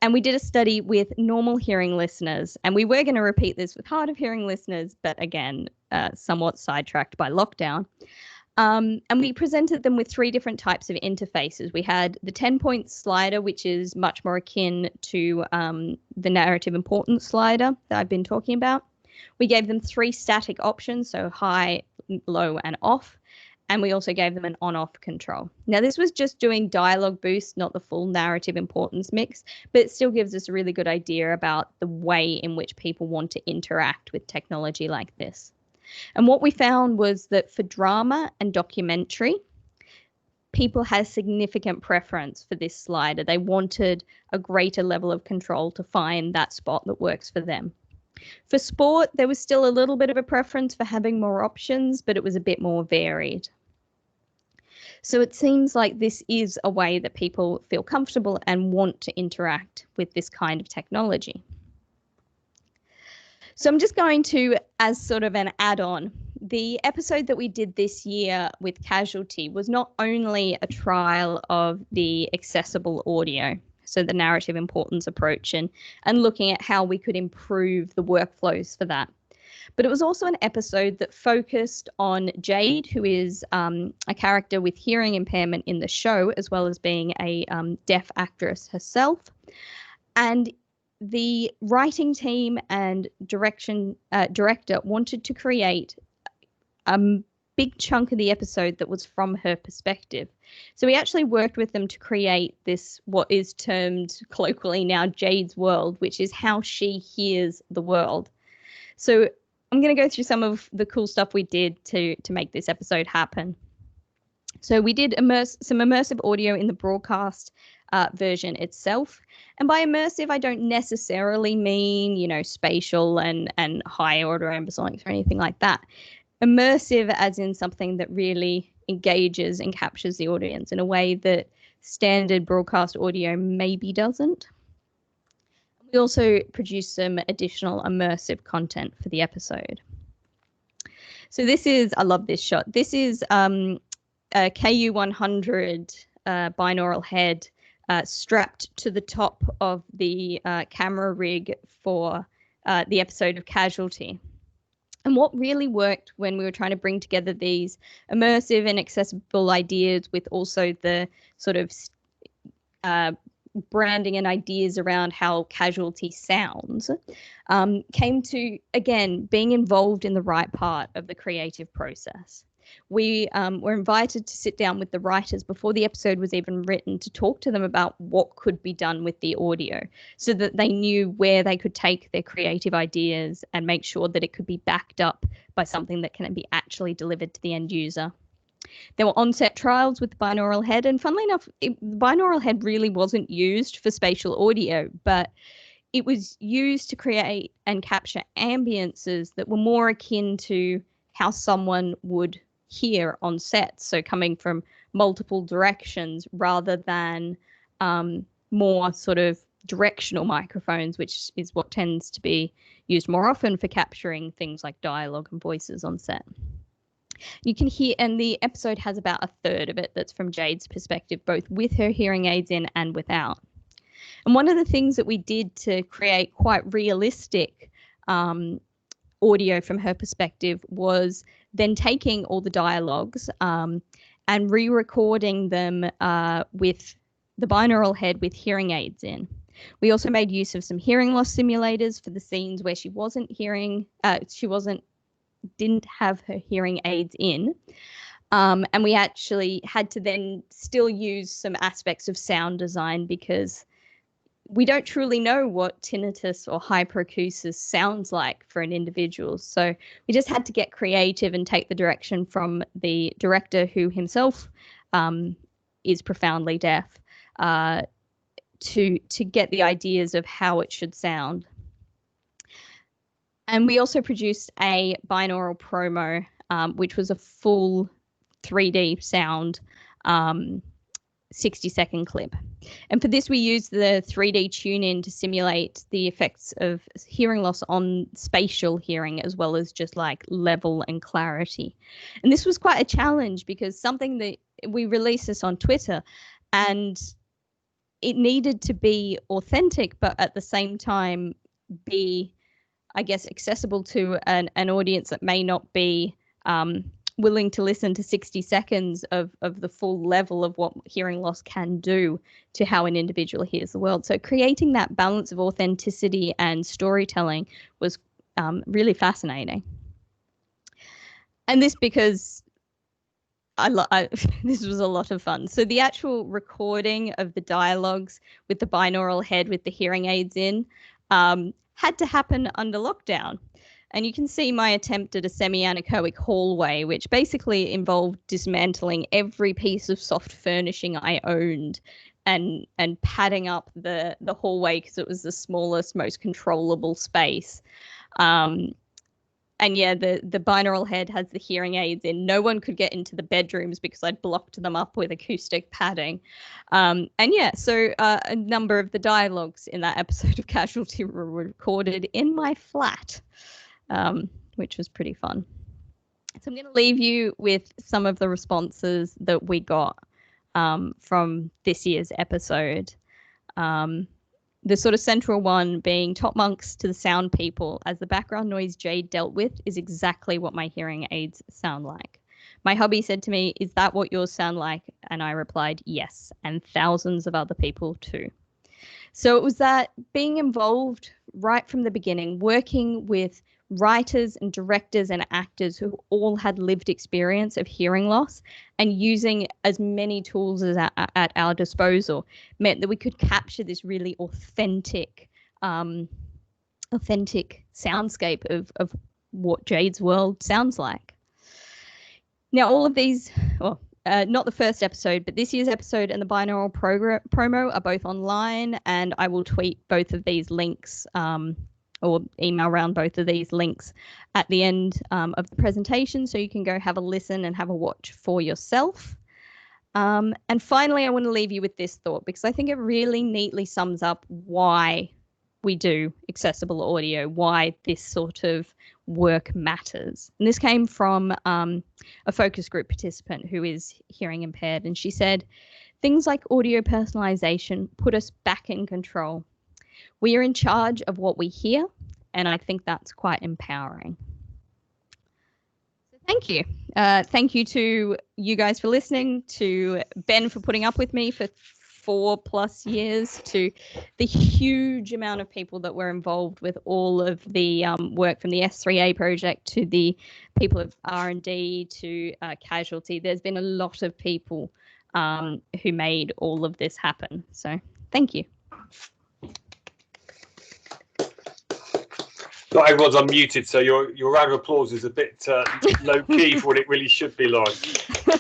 And we did a study with normal hearing listeners, and we were going to repeat this with hard of hearing listeners, but again, somewhat sidetracked by lockdown. And we presented them with 3 different types of interfaces. We had the 10-point slider, which is much more akin to the narrative importance slider that I've been talking about. We gave them 3 static options, so high, low, and off. And we also gave them an on-off control. Now, this was just doing dialogue boost, not the full narrative importance mix, but it still gives us a really good idea about the way in which people want to interact with technology like this. And what we found was that for drama and documentary, people had significant preference for this slider. They wanted a greater level of control to find that spot that works for them. For sport, there was still a little bit of a preference for having more options, but it was a bit more varied. So it seems like this is a way that people feel comfortable and want to interact with this kind of technology. So I'm just going to, as sort of an add-on, the episode that we did this year with Casualty was not only a trial of the accessible audio, so the narrative importance approach, and looking at how we could improve the workflows for that. But it was also an episode that focused on Jade, who is a character with hearing impairment in the show, as well as being a deaf actress herself. And the writing team and director wanted to create a big chunk of the episode that was from her perspective. So we actually worked with them to create this, what is termed colloquially now Jade's world, which is how she hears the world. So I'm going to go through some of the cool stuff we did to make this episode happen. So we did some immersive audio in the broadcast version itself. And by immersive, I don't necessarily mean, you know, spatial and high order ambisonics or anything like that. Immersive as in something that really engages and captures the audience in a way that standard broadcast audio maybe doesn't. We also produced some additional immersive content for the episode. So this is, I love this shot. This is a KU100 binaural head strapped to the top of the camera rig for the episode of Casualty. And what really worked when we were trying to bring together these immersive and accessible ideas with also the sort of branding and ideas around how Casualty sounds, came to, again, being involved in the right part of the creative process. We were invited to sit down with the writers before the episode was even written to talk to them about what could be done with the audio so that they knew where they could take their creative ideas and make sure that it could be backed up by something that can be actually delivered to the end user. There were on-set trials with the binaural head, and funnily enough, the binaural head really wasn't used for spatial audio, but it was used to create and capture ambiences that were more akin to how someone would hear on set, so coming from multiple directions rather than more sort of directional microphones, which is what tends to be used more often for capturing things like dialogue and voices on set. You can hear, and the episode has about a third of it that's from Jade's perspective, both with her hearing aids in and without. And one of the things that we did to create quite realistic audio from her perspective was then taking all the dialogues and re-recording them with the binaural head with hearing aids in. We also made use of some hearing loss simulators for the scenes where she didn't have her hearing aids in. And we actually had to then still use some aspects of sound design because we don't truly know what tinnitus or hyperacusis sounds like for an individual. So we just had to get creative and take the direction from the director, who himself is profoundly deaf, to get the ideas of how it should sound. And we also produced a Binaural Promo, which was a full 3D sound 60-second clip. And for this, we used the 3D tune-in to simulate the effects of hearing loss on spatial hearing, as well as just like level and clarity. And this was quite a challenge, because something that we released this on Twitter, and it needed to be authentic, but at the same time be, I guess, accessible to an audience that may not be willing to listen to 60 seconds of the full level of what hearing loss can do to how an individual hears the world. So creating that balance of authenticity and storytelling was really fascinating. And this because this was a lot of fun. So the actual recording of the dialogues with the binaural head with the hearing aids in had to happen under lockdown. And you can see my attempt at a semi-anechoic hallway, which basically involved dismantling every piece of soft furnishing I owned and padding up the hallway because it was the smallest, most controllable space. And yeah, the binaural head has the hearing aids in. No one could get into the bedrooms because I'd blocked them up with acoustic padding. And yeah, so a number of the dialogues in that episode of Casualty were recorded in my flat. Which was pretty fun. So I'm going to leave you with some of the responses that we got from this year's episode. The sort of central one being top monks to the sound people, as the background noise Jade dealt with is exactly what my hearing aids sound like. My hubby said to me, "Is that what yours sound like?" And I replied, "Yes," and thousands of other people too. So it was that being involved right from the beginning, working with writers and directors and actors who all had lived experience of hearing loss, and using as many tools as at our disposal meant that we could capture this really authentic soundscape of what Jade's world sounds like. Now, all of these, well, not the first episode, but this year's episode and the Binaural Promo are both online, and I will tweet both of these links or email around both of these links at the end of the presentation, so you can go have a listen and have a watch for yourself. And finally, I want to leave you with this thought, because I think it really neatly sums up why we do accessible audio, why this sort of work matters. And this came from a focus group participant who is hearing impaired, and she said, "Things like audio personalisation put us back in control. We are in charge of what we hear, and I think that's quite empowering." So thank you. Thank you to you guys for listening, to Ben for putting up with me for 4+ years, to the huge amount of people that were involved with all of the work from the S3A project, to the people of R&D, to Casualty. There's been a lot of people who made all of this happen. So thank you. Not everyone's unmuted, so your round of applause is a bit low key for what it really should be like. Yeah.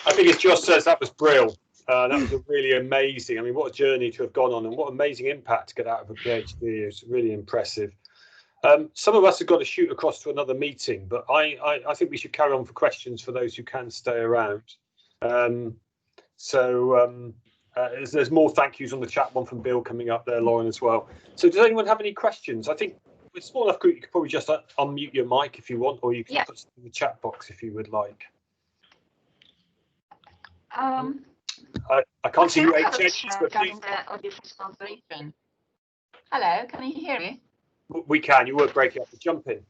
I think as Josh says, that was brilliant. That was a really amazing. I mean, what a journey to have gone on, and what amazing impact to get out of a PhD. It's really impressive. Some of us have got to shoot across to another meeting, but I think we should carry on for questions for those who can stay around. There's more thank yous on the chat, one from Bill coming up there, Lauren as well. So does anyone have any questions? I think with a small enough group, you could probably just unmute your mic if you want, or you can put something in the chat box if you would like. I can't see you HH, but please. The audio personalisation. Hello, can you hear me? We can. You were breaking up. Jump in.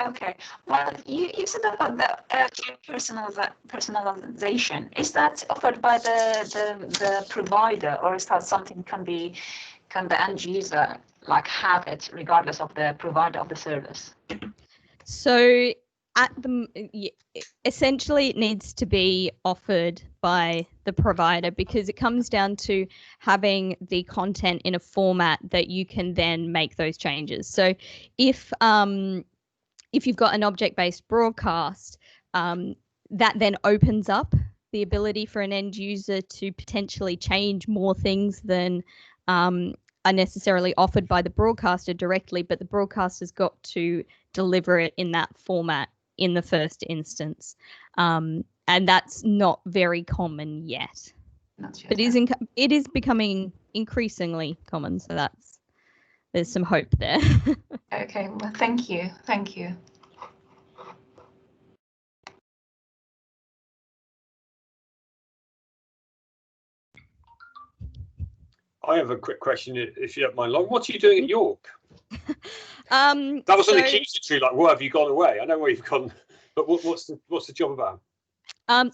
Okay. Well, you said about the personalisation. Is that offered by the provider, or is that something can the end user like have it regardless of the provider of the service? So essentially it needs to be offered by the provider, because it comes down to having the content in a format that you can then make those changes. So if you've got an object-based broadcast, that then opens up the ability for an end user to potentially change more things than are necessarily offered by the broadcaster directly, but the broadcaster's got to deliver it in that format in the first instance. And that's not very common yet. But it is becoming increasingly common, so there's some hope there. Okay, well, thank you. Thank you. I have a quick question, if you don't mind, Lauren. What are you doing at York? That was so, an accusatory, like, where have you gone away? I know where you've gone, but what's the job about?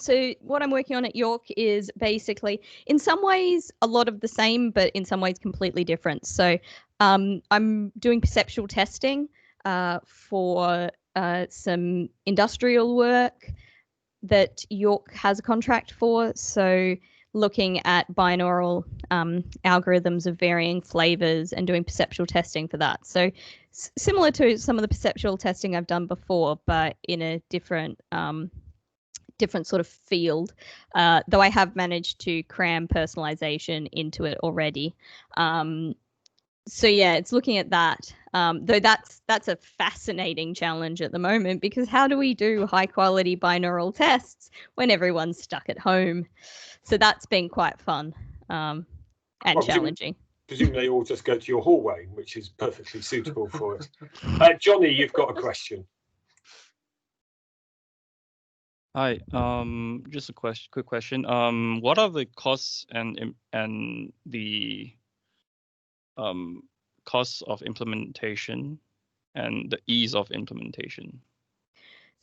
So what I'm working on at York is basically, in some ways, a lot of the same, but in some ways completely different. So I'm doing perceptual testing for some industrial work that York has a contract for. So looking at binaural algorithms of varying flavors and doing perceptual testing for that. So similar to some of the perceptual testing I've done before, but in a different sort of field, though I have managed to cram personalisation into it already. So yeah, it's looking at that. Though that's a fascinating challenge at the moment, because how do we do high quality binaural tests when everyone's stuck at home? So that's been quite fun and challenging. Presumably they all just go to your hallway, which is perfectly suitable for it. Johnny, you've got a question. Hi, just a quick question. What are the costs and the costs of implementation and the ease of implementation?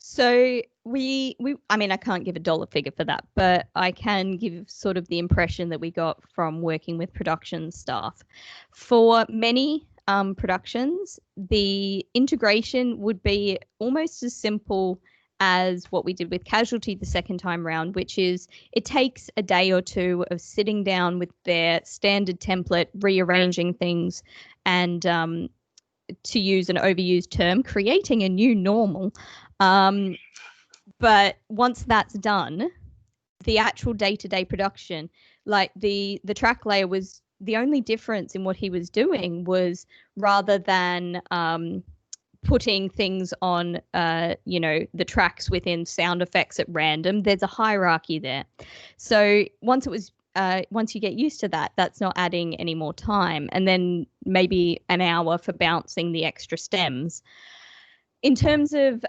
So I mean, I can't give a dollar figure for that, but I can give sort of the impression that we got from working with production staff. For many productions, the integration would be almost as simple as what we did with Casualty the second time round, which is it takes a day or two of sitting down with their standard template, rearranging things, and to use an overused term, creating a new normal. But once that's done, the actual day-to-day production, like the track layer, was the only difference in what he was doing was, rather than putting things on, the tracks within sound effects at random, there's a hierarchy there. So once you get used to that, that's not adding any more time, and then maybe an hour for bouncing the extra stems. In terms of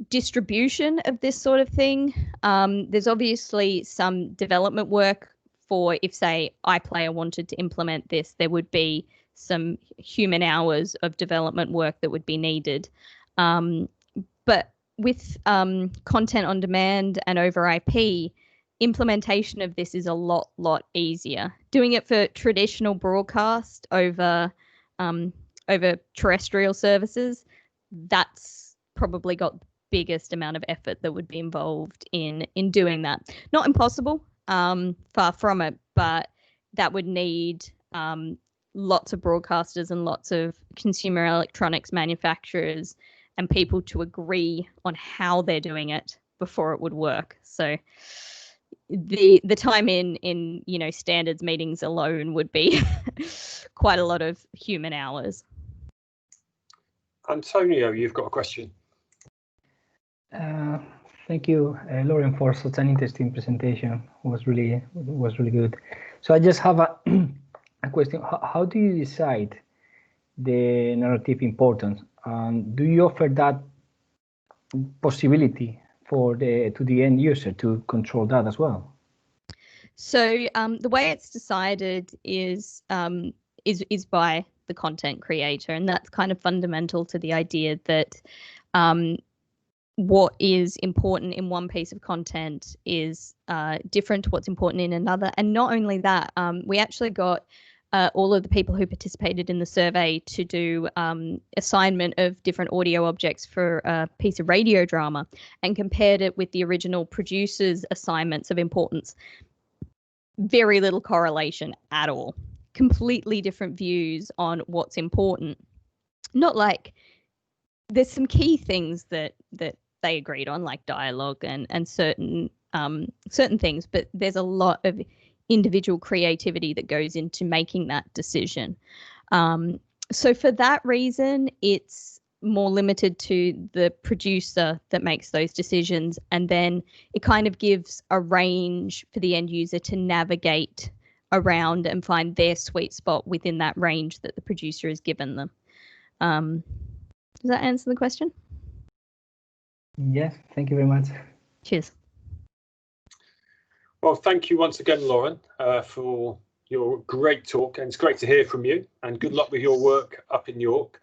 distribution of this sort of thing, there's obviously some development work for, if say iPlayer wanted to implement this, there would be some human hours of development work that would be needed. But with content on demand and over IP, implementation of this is a lot easier. Doing it for traditional broadcast over terrestrial services, that's probably got the biggest amount of effort that would be involved in doing that. Not impossible, far from it, but that would need lots of broadcasters and lots of consumer electronics manufacturers and people to agree on how they're doing it before it would work. So the time in standards meetings alone would be quite a lot of human hours. Antonio, you've got a question. Thank you, Lauren, for such an interesting presentation. It was really good. So I just have a question. How do you decide the narrative importance? Do you offer that possibility to the end user to control that as well? So the way it's decided is by the content creator, and that's kind of fundamental to the idea that what is important in one piece of content is different to what's important in another. And not only that, we actually got all of the people who participated in the survey to do assignment of different audio objects for a piece of radio drama and compared it with the original producer's assignments of importance. Very little correlation at all. Completely different views on what's important. Not like there's some key things that they agreed on, like dialogue and certain things, but there's a lot of individual creativity that goes into making that decision. So for that reason, it's more limited to the producer that makes those decisions, and then it kind of gives a range for the end user to navigate around and find their sweet spot within that range that the producer has given them. Does that answer the question? Yes, thank you very much. Cheers. Well, thank you once again, Lauren, for your great talk, and it's great to hear from you, and good luck with your work up in York.